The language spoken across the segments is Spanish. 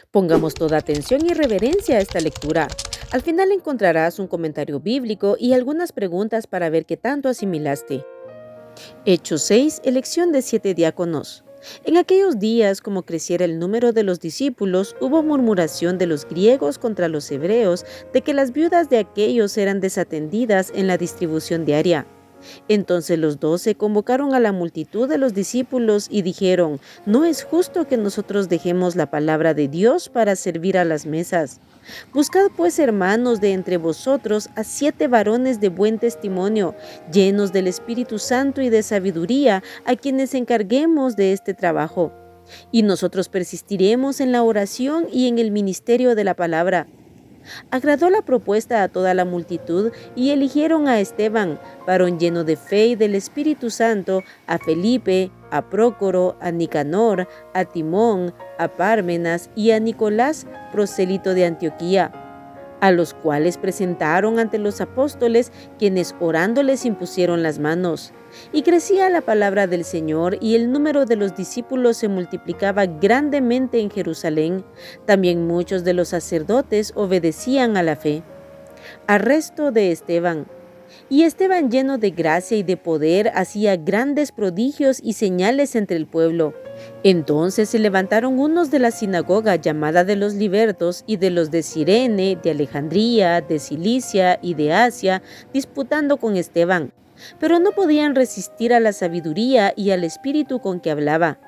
Pongamos toda atención y reverencia a esta lectura. Al final encontrarás un comentario bíblico y algunas preguntas para ver qué tanto asimilaste. Hechos 6. Elección de 7 diáconos. En aquellos días, como creciera el número de los discípulos, hubo murmuración de los griegos contra los hebreos de que las viudas de aquellos eran desatendidas en la distribución diaria. Entonces los 12 convocaron a la multitud de los discípulos y dijeron: no es justo que nosotros dejemos la palabra de Dios para servir a las mesas. Buscad pues, hermanos, de entre vosotros a 7 varones de buen testimonio, llenos del Espíritu Santo y de sabiduría, a quienes encarguemos de este trabajo. Y nosotros persistiremos en la oración y en el ministerio de la palabra. Agradó la propuesta a toda la multitud y eligieron a Esteban, varón lleno de fe y del Espíritu Santo, a Felipe, a Prócoro, a Nicanor, a Timón, a Pármenas y a Nicolás, prosélito de Antioquía, a los cuales presentaron ante los apóstoles, quienes orando les impusieron las manos. Y crecía la palabra del Señor, y el número de los discípulos se multiplicaba grandemente en Jerusalén. También muchos de los sacerdotes obedecían a la fe. Arresto de Esteban. Y Esteban, lleno de gracia y de poder, hacía grandes prodigios y señales entre el pueblo. Entonces se levantaron unos de la sinagoga llamada de los libertos y de los de Cirene, de Alejandría, de Cilicia y de Asia, disputando con Esteban. Pero no podían resistir a la sabiduría y al espíritu con que hablaba.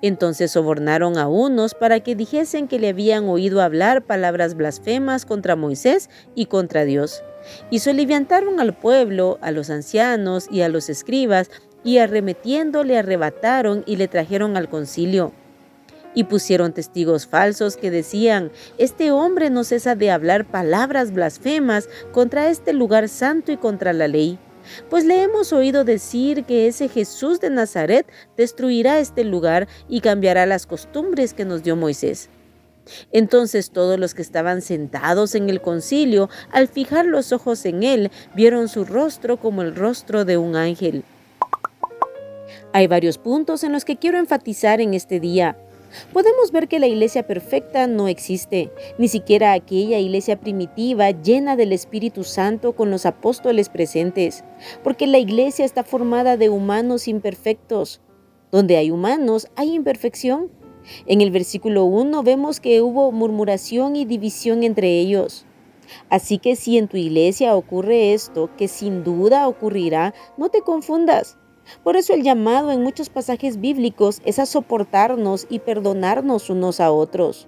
Entonces sobornaron a unos para que dijesen que le habían oído hablar palabras blasfemas contra Moisés y contra Dios. Y soliviantaron al pueblo, a los ancianos y a los escribas, y arremetiendo le arrebataron y le trajeron al concilio. Y pusieron testigos falsos que decían: este hombre no cesa de hablar palabras blasfemas contra este lugar santo y contra la ley. Pues le hemos oído decir que ese Jesús de Nazaret destruirá este lugar y cambiará las costumbres que nos dio Moisés. Entonces todos los que estaban sentados en el concilio, al fijar los ojos en él, vieron su rostro como el rostro de un ángel. Hay varios puntos en los que quiero enfatizar en este día. Podemos ver que la iglesia perfecta no existe, ni siquiera aquella iglesia primitiva llena del Espíritu Santo con los apóstoles presentes, porque la iglesia está formada de humanos imperfectos. Donde hay humanos, hay imperfección. En el versículo 1 vemos que hubo murmuración y división entre ellos. Así que si en tu iglesia ocurre esto, que sin duda ocurrirá, no te confundas. Por eso el llamado en muchos pasajes bíblicos es a soportarnos y perdonarnos unos a otros.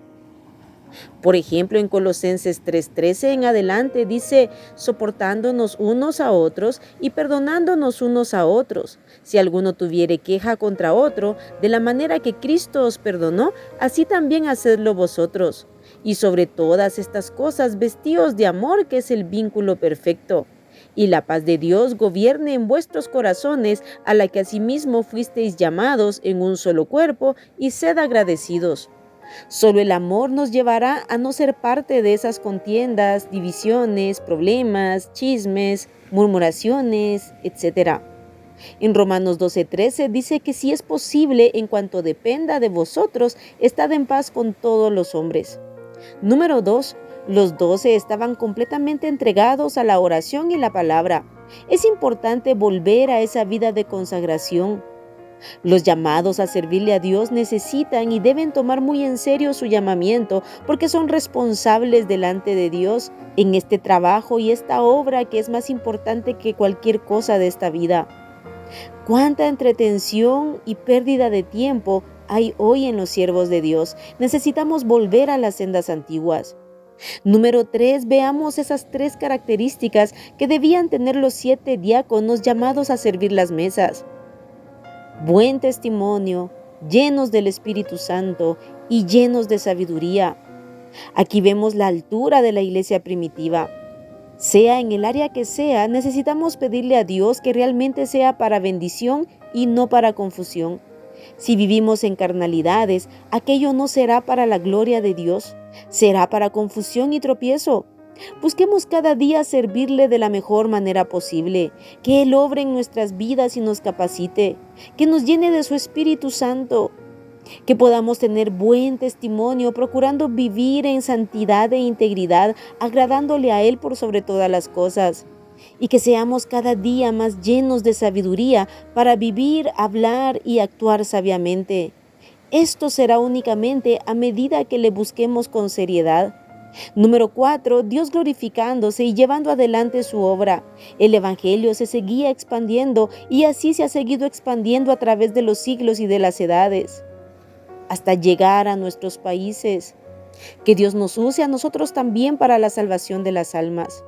Por ejemplo, en Colosenses 3:13 en adelante dice: soportándonos unos a otros y perdonándonos unos a otros. Si alguno tuviere queja contra otro, de la manera que Cristo os perdonó, así también hacedlo vosotros. Y sobre todas estas cosas, vestíos de amor, que es el vínculo perfecto. Y la paz de Dios gobierne en vuestros corazones, a la que asimismo fuisteis llamados en un solo cuerpo, y sed agradecidos. Solo el amor nos llevará a no ser parte de esas contiendas, divisiones, problemas, chismes, murmuraciones, etc. En Romanos 12:13 dice que si es posible, en cuanto dependa de vosotros, estad en paz con todos los hombres. Número 2. Los 12 estaban completamente entregados a la oración y la palabra. Es importante volver a esa vida de consagración. Los llamados a servirle a Dios necesitan y deben tomar muy en serio su llamamiento, porque son responsables delante de Dios en este trabajo y esta obra que es más importante que cualquier cosa de esta vida. ¿Cuánta entretención y pérdida de tiempo hay hoy en los siervos de Dios? Necesitamos volver a las sendas antiguas. Número 3, veamos esas 3 características que debían tener los 7 diáconos llamados a servir las mesas. Buen testimonio, llenos del Espíritu Santo y llenos de sabiduría. Aquí vemos la altura de la iglesia primitiva. Sea en el área que sea, necesitamos pedirle a Dios que realmente sea para bendición y no para confusión. Si vivimos en carnalidades, aquello no será para la gloria de Dios, será para confusión y tropiezo. Busquemos cada día servirle de la mejor manera posible, que Él obre en nuestras vidas y nos capacite, que nos llene de su Espíritu Santo. Que podamos tener buen testimonio, procurando vivir en santidad e integridad, agradándole a Él por sobre todas las cosas. Y que seamos cada día más llenos de sabiduría para vivir, hablar y actuar sabiamente. Esto será únicamente a medida que le busquemos con seriedad. Número 4, Dios glorificándose y llevando adelante su obra. El Evangelio se seguía expandiendo y así se ha seguido expandiendo a través de los siglos y de las edades, hasta llegar a nuestros países. Que Dios nos use a nosotros también para la salvación de las almas.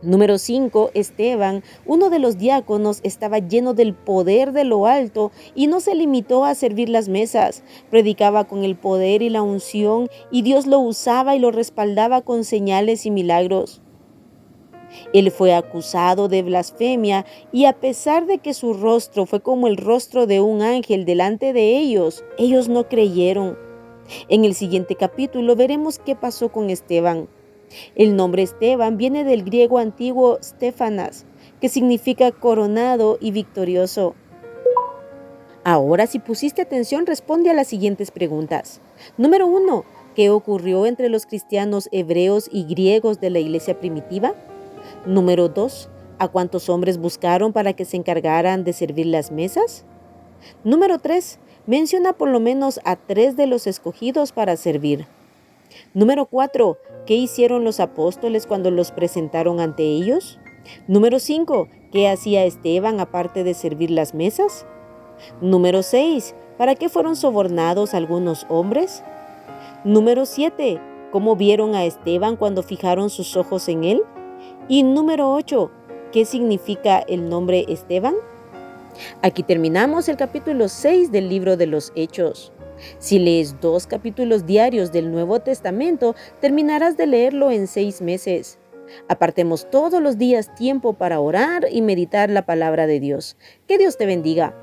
Número 5, Esteban, uno de los diáconos, estaba lleno del poder de lo alto y no se limitó a servir las mesas. Predicaba con el poder y la unción y Dios lo usaba y lo respaldaba con señales y milagros. Él fue acusado de blasfemia y a pesar de que su rostro fue como el rostro de un ángel delante de ellos, ellos no creyeron. En el siguiente capítulo veremos qué pasó con Esteban. El nombre Esteban viene del griego antiguo Stefanas, que significa coronado y victorioso. Ahora, si pusiste atención, responde a las siguientes preguntas. Número 1. ¿Qué ocurrió entre los cristianos hebreos y griegos de la iglesia primitiva? Número 2. ¿A cuántos hombres buscaron para que se encargaran de servir las mesas? Número 3. Menciona por lo menos a 3 de los escogidos para servir. Número 4. ¿Qué hicieron los apóstoles cuando los presentaron ante ellos? Número 5. ¿Qué hacía Esteban aparte de servir las mesas? Número 6. ¿Para qué fueron sobornados algunos hombres? Número 7. ¿Cómo vieron a Esteban cuando fijaron sus ojos en él? Y número 8. ¿Qué significa el nombre Esteban? Aquí terminamos el capítulo 6 del libro de los Hechos. Si lees 2 capítulos diarios del Nuevo Testamento, terminarás de leerlo en 6 meses. Apartemos todos los días tiempo para orar y meditar la palabra de Dios. Que Dios te bendiga.